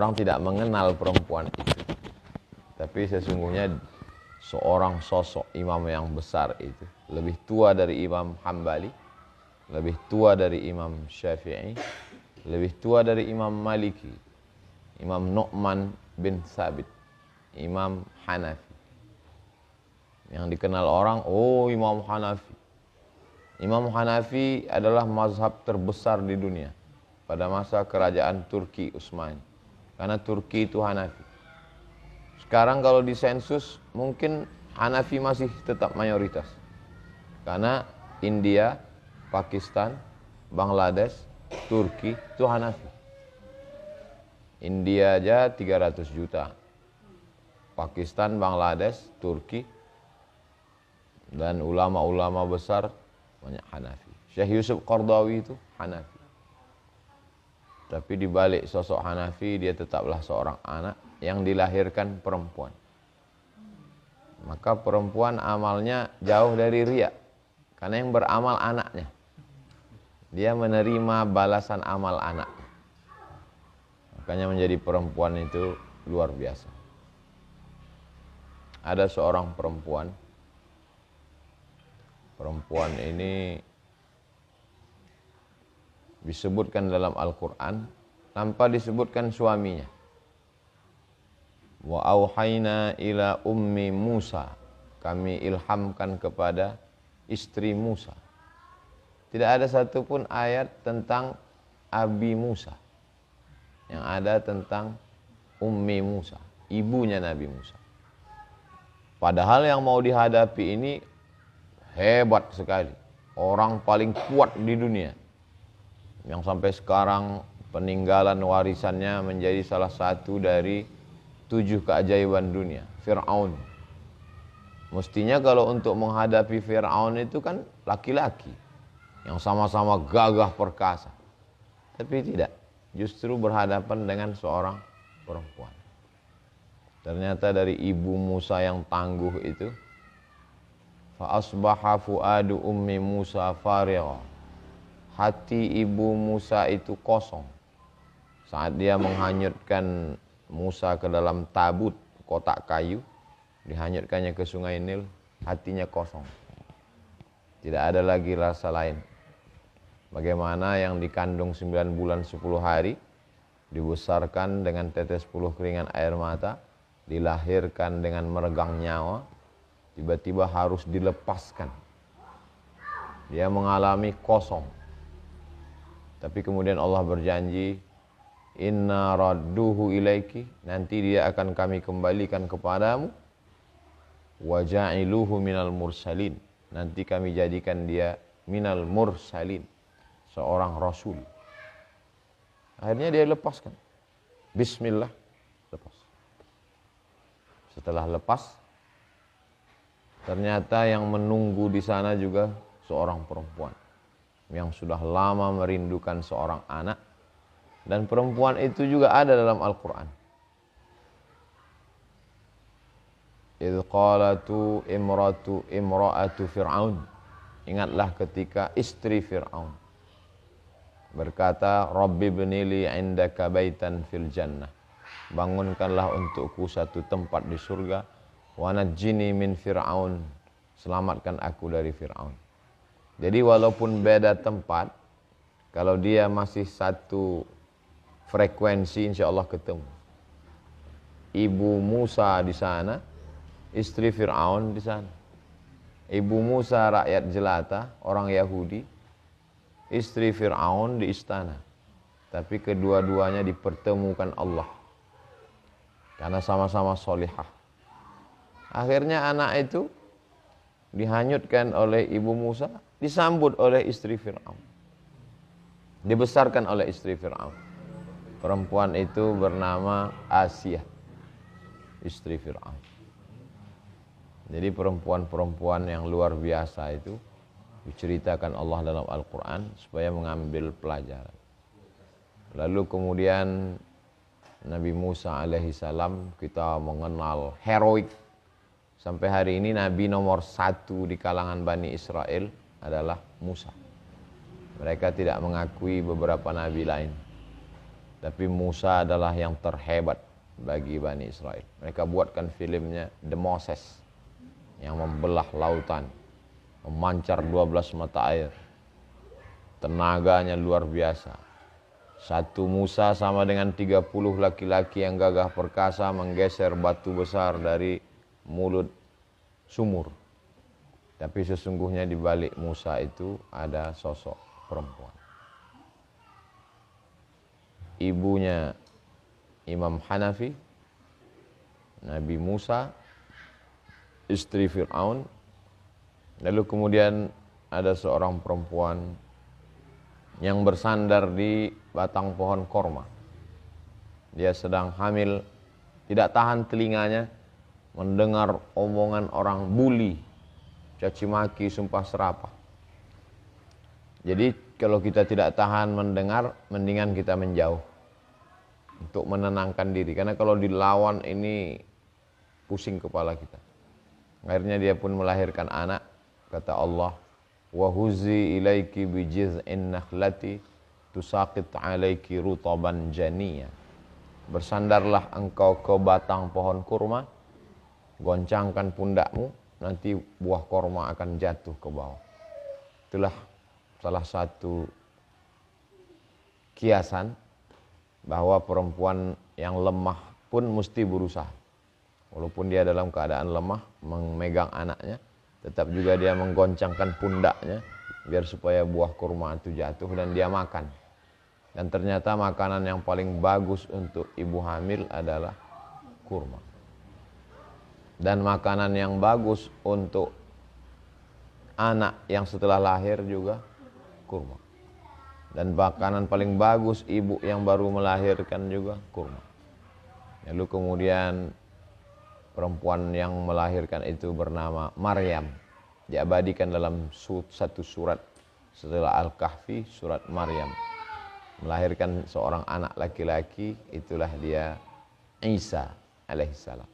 orang tidak mengenal perempuan itu. Tapi sesungguhnya seorang sosok imam yang besar itu, lebih tua dari Imam Hambali, lebih tua dari Imam Syafi'i, lebih tua dari Imam Maliki, Imam Nu'man bin Thabit, Imam Hanafi. Yang dikenal orang, oh Imam Hanafi. Imam Hanafi adalah mazhab terbesar di dunia pada masa kerajaan Turki Utsmani. Karena Turki itu Hanafi. Sekarang kalau di sensus mungkin Hanafi masih tetap mayoritas. Karena India, Pakistan, Bangladesh, Turki itu Hanafi. India aja 300 juta. Pakistan, Bangladesh, Turki, dan ulama-ulama besar banyak Hanafi. Syekh Yusuf Qardawi itu Hanafi. Tapi di balik sosok Hanafi, dia tetaplah seorang anak yang dilahirkan perempuan. Maka perempuan amalnya jauh dari riya. Karena yang beramal anaknya. Dia menerima balasan amal anaknya. Makanya menjadi perempuan itu luar biasa. Ada seorang perempuan. Perempuan ini disebutkan dalam Al-Quran tanpa disebutkan suaminya. Wa auhayna ila ummi Musa, kami ilhamkan kepada istri Musa. Tidak ada satupun ayat tentang Abi Musa. Yang ada tentang ummi Musa, ibunya Nabi Musa. Padahal yang mau dihadapi ini hebat sekali. Orang paling kuat di dunia. Yang sampai sekarang peninggalan warisannya menjadi salah satu dari 7 keajaiban dunia. Fir'aun. Mestinya kalau untuk menghadapi Fir'aun itu kan laki-laki. Yang sama-sama gagah perkasa. Tapi tidak. Justru berhadapan dengan seorang perempuan. Ternyata dari ibu Musa yang tangguh itu, fa asbaha fuadu ummi Musa farigha. Hati ibu Musa itu kosong. Saat dia menghanyutkan Musa ke dalam tabut kotak kayu, dihanyutkannya ke sungai Nil, hatinya kosong. Tidak ada lagi rasa lain. Bagaimana yang dikandung 9 bulan 10 hari, dibesarkan dengan tetes puluh keringan air mata, dilahirkan dengan meregang nyawa, tiba-tiba harus dilepaskan. Dia mengalami kosong. Tapi kemudian Allah berjanji, inna radduhu ilaiki, nanti dia akan kami kembalikan kepadamu, wa ja'iluhu minal mursalin, nanti kami jadikan dia minal mursalin, seorang rasul. Akhirnya dia lepaskan. Bismillah, lepas. Setelah lepas, ternyata yang menunggu di sana juga seorang perempuan yang sudah lama merindukan seorang anak, dan perempuan itu juga ada dalam Al-Quran. Idh qalatu imra'atu Fir'aun, ingatlah ketika istri Fir'aun berkata, Rabbi ibnili indaka baitan fil jannah, bangunkanlah untukku satu tempat di surga, wa najjini min Fir'aun, selamatkan aku dari Fir'aun. Jadi walaupun beda tempat, kalau dia masih satu frekuensi, insya Allah ketemu. Ibu Musa di sana, istri Fir'aun di sana. Ibu Musa rakyat jelata, orang Yahudi, istri Fir'aun di istana. Tapi kedua-duanya dipertemukan Allah. Karena sama-sama solihah. Akhirnya anak itu dihanyutkan oleh ibu Musa, disambut oleh istri Fir'aun. Dibesarkan oleh istri Fir'aun. Perempuan itu bernama Asia, istri Fir'aun. Jadi perempuan-perempuan yang luar biasa itu diceritakan Allah dalam Al-Quran supaya mengambil pelajaran. Lalu kemudian Nabi Musa alaihissalam kita mengenal heroik. Sampai hari ini Nabi nomor 1 di kalangan Bani Israel adalah Musa. Mereka tidak mengakui beberapa Nabi lain. Tapi Musa adalah yang terhebat bagi Bani Israel. Mereka buatkan filmnya The Moses yang membelah lautan, memancar 12 mata air. Tenaganya luar biasa. Satu Musa sama dengan 30 laki-laki yang gagah perkasa menggeser batu besar dari mulut sumur. Tapi sesungguhnya di balik Musa itu ada sosok perempuan. Ibunya Imam Hanafi, Nabi Musa, istri Fir'aun. Lalu kemudian ada seorang perempuan yang bersandar di batang pohon korma. Dia sedang hamil, tidak tahan telinganya mendengar omongan orang bully, caci maki, sumpah serapah. Jadi kalau kita tidak tahan mendengar, mendingan kita menjauh untuk menenangkan diri. Karena kalau dilawan ini pusing kepala kita. Akhirnya dia pun melahirkan anak. Kata Allah, wa huzi ilaiki bijiz'in nakhlati tusaqit alaiki rutaban janiyya. Bersandarlah engkau ke batang pohon kurma, goncangkan pundakmu, nanti buah kurma akan jatuh ke bawah. Itulah salah satu kiasan bahwa perempuan yang lemah pun mesti berusaha. Walaupun dia dalam keadaan lemah memegang anaknya, tetap juga dia menggoncangkan pundaknya biar supaya buah kurma itu jatuh dan dia makan. Dan ternyata makanan yang paling bagus untuk ibu hamil adalah kurma. Dan makanan yang bagus untuk anak yang setelah lahir juga kurma. Dan makanan paling bagus ibu yang baru melahirkan juga kurma. Lalu kemudian perempuan yang melahirkan itu bernama Maryam. Diabadikan dalam satu surat setelah Al-Kahfi, surat Maryam. Melahirkan seorang anak laki-laki, itulah dia Isa alaihissalam.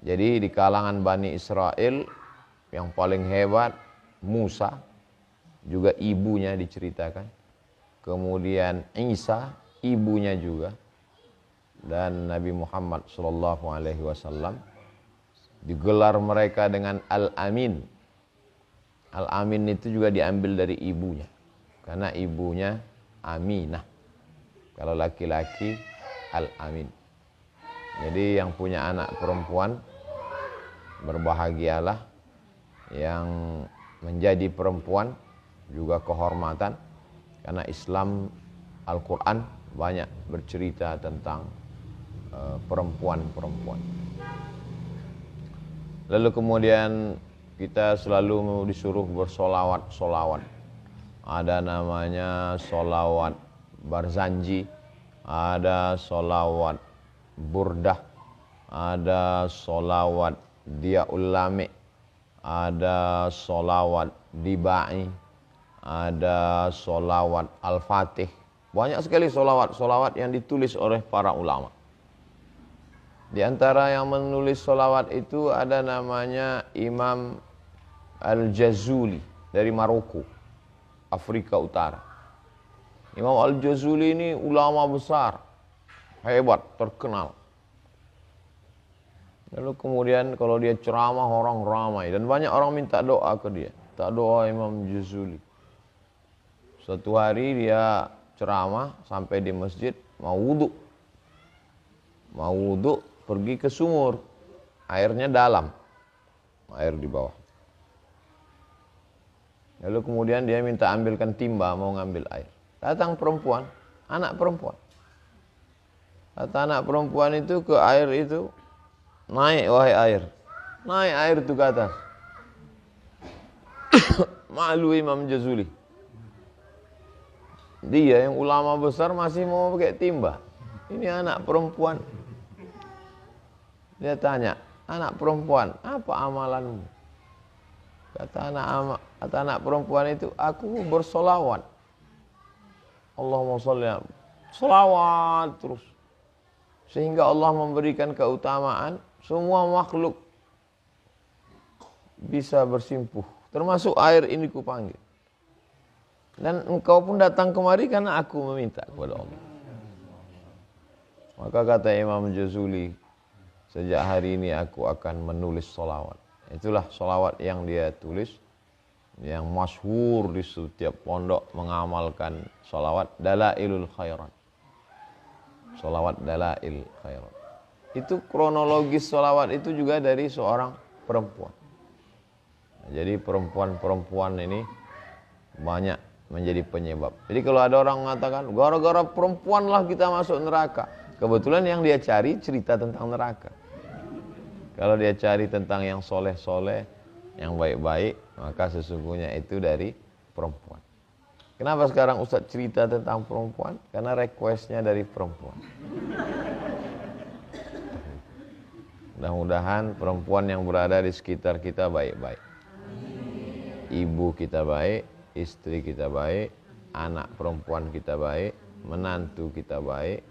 Jadi di kalangan Bani Israel yang paling hebat Musa, juga ibunya diceritakan. Kemudian Isa, ibunya juga, dan Nabi Muhammad SAW digelar mereka dengan Al-Amin. Al-Amin itu juga diambil dari ibunya, karena ibunya Aminah. Kalau laki-laki Al-Amin. Jadi yang punya anak perempuan berbahagialah, yang menjadi perempuan juga kehormatan. Karena Islam, Al-Quran banyak bercerita tentang perempuan-perempuan. Lalu kemudian kita selalu disuruh bersolawat-solawat. Ada namanya solawat Barzanji, ada solawat Burdah, ada solawat Diaul Lami, ada solawat Dibai, ada solawat Al-Fatih. Banyak sekali solawat-solawat yang ditulis oleh para ulama. Di antara yang menulis solawat itu ada namanya Imam Al-Jazuli dari Maroko, Afrika Utara. Imam Al-Jazuli ini ulama besar, hebat, terkenal. Lalu kemudian kalau dia ceramah orang ramai dan banyak orang minta doa ke dia. Minta doa Imam Jazuli. Suatu hari dia ceramah sampai di masjid, mau wudhu. Mau wudhu, pergi ke sumur. Airnya dalam, air di bawah. Lalu kemudian dia minta ambilkan timba, mau ngambil air. Datang perempuan, anak perempuan. Kata anak perempuan itu ke air itu, naik wahai air. Naik air itu ke atas. Malu Imam Jazuli. Dia yang ulama besar masih mau pakai timba. Ini anak perempuan. Dia tanya, anak perempuan, apa amalanmu? Kata anak perempuan itu, aku bersolawat. Allahumma sholli, solawat terus. Sehingga Allah memberikan keutamaan, semua makhluk bisa bersimpuh. Termasuk air ini kupanggil. Dan engkau pun datang kemari karena aku meminta kepada Allah. Maka kata Imam Jazuli, sejak hari ini aku akan menulis sholawat. Itulah sholawat yang dia tulis, yang masyhur di setiap pondok mengamalkan sholawat Dalailul Khairat. Sholawat Dalail Khairat. Itu kronologis sholawat itu juga dari seorang perempuan. Jadi perempuan-perempuan ini banyak menjadi penyebab. Jadi kalau ada orang mengatakan gara-gara perempuanlah kita masuk neraka, kebetulan yang dia cari cerita tentang neraka. Kalau dia cari tentang yang soleh-soleh, yang baik-baik, maka sesungguhnya itu dari perempuan. Kenapa sekarang Ustadz cerita tentang perempuan? Karena requestnya dari perempuan. Mudah-mudahan perempuan yang berada di sekitar kita baik-baik. Ibu kita baik, istri kita baik, anak perempuan kita baik, menantu kita baik,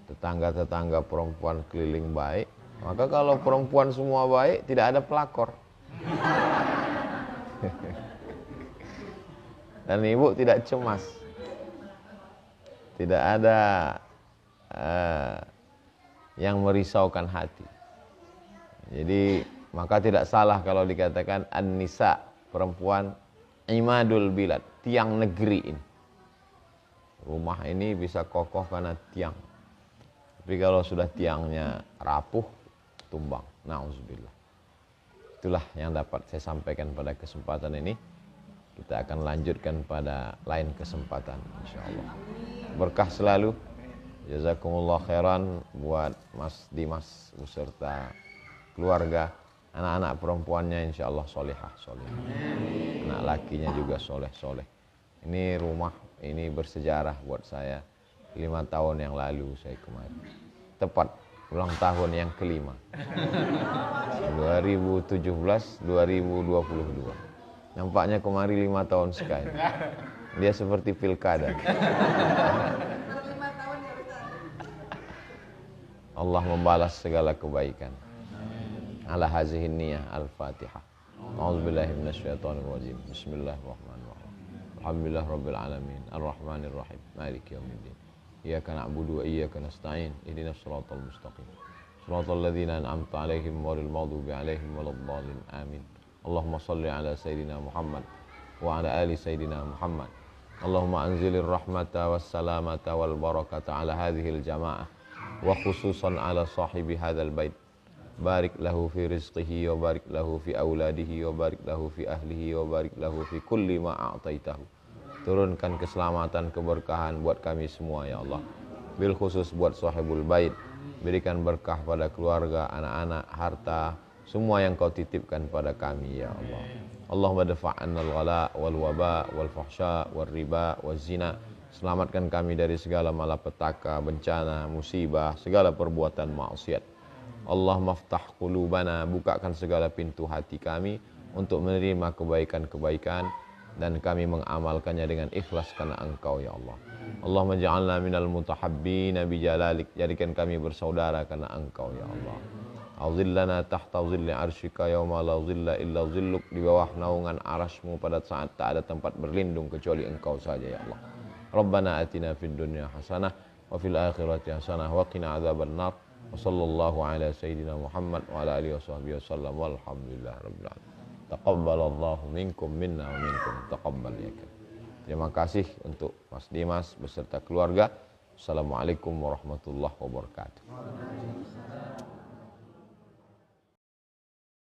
tetangga-tetangga perempuan keliling baik. Maka kalau perempuan semua baik, tidak ada pelakor. Dan ibu tidak cemas. Tidak ada yang merisaukan hati. Jadi maka tidak salah kalau dikatakan an-nisa, perempuan, imadul bilad, tiang negeri ini. Rumah ini bisa kokoh karena tiang. Tapi kalau sudah tiangnya rapuh, tumbang. Nauzubillah. Itulah yang dapat saya sampaikan pada kesempatan ini. Kita akan lanjutkan pada lain kesempatan, insyaallah. Berkah selalu. Jazakumullah khairan buat Mas Dimas beserta keluarga, anak-anak perempuannya insyaallah solihah. Anak lakinya juga soleh. Ini rumah ini bersejarah buat saya. 5 tahun yang lalu saya kemarin. Tepat ulang tahun yang kelima. 2017-2022. Nampaknya kemarin 5 tahun sekali. Dia seperti pilkada. Allah membalas segala kebaikan. Ala hazihin niyah al-Fatihah. A'udzubillahi minasyaitonir rajim. Bismillahirrahmanirrahim. Alhamdulillah rabbil alamin. Arrahmanir rahim. Maliki yaumiddin. Iyyaka na'budu wa iyyaka nasta'in. Ihdinas shiratal mustaqim. Shiratal ladzina an'amta 'alaihim ghairil maghdubi 'alaihim waladdallin. Amin. Allahumma shalli ala sayyidina Muhammad wa ala ali sayyidina Muhammad. Allahumma anzilir rahmata was salamata wal barakata ala hadhil jamaah wa khususan ala sahibi hadzal bait. Barik lahu fi rizqihi wa barik lahu fi auladihi wa barik lahu fi ahlihi wa barik lahu fi kulli ma a'taitahu. Turunkan keselamatan, keberkahan buat kami semua ya Allah. Bil khusus buat sahibul bait. Berikan berkah pada keluarga, anak-anak, harta, semua yang kau titipkan pada kami ya Allah. Allahumma dafa'anna al-ghala wal waba wal fahsya wal riba wal zina. Selamatkan kami dari segala malapetaka, bencana, musibah, segala perbuatan maksiat. Allah maftah qulubana, bukakan segala pintu hati kami untuk menerima kebaikan-kebaikan dan kami mengamalkannya dengan ikhlas karena Engkau ya Allah. Allahumma ja'alna minal mutahabbina bijalalik, jadikan kami bersaudara karena Engkau ya Allah. Auzillana tahta zilli arsyika yauma la zilla illa zilluk, di bawah naungan arasmu pada saat tak ada tempat berlindung kecuali Engkau saja ya Allah. Rabbana atina fid dunya hasanah wa fil akhirati hasanah wa qina adzabannar. Wa sallallahu ala sayyidina Muhammad wa ala alihi washabbihi wasallam walhamdulillah rabbil alamin. Taqabbalallahu minkum minna wa minkum taqabbal ya karim. Terima kasih untuk Mas Dimas beserta keluarga. Assalamualaikum warahmatullahi wabarakatuh.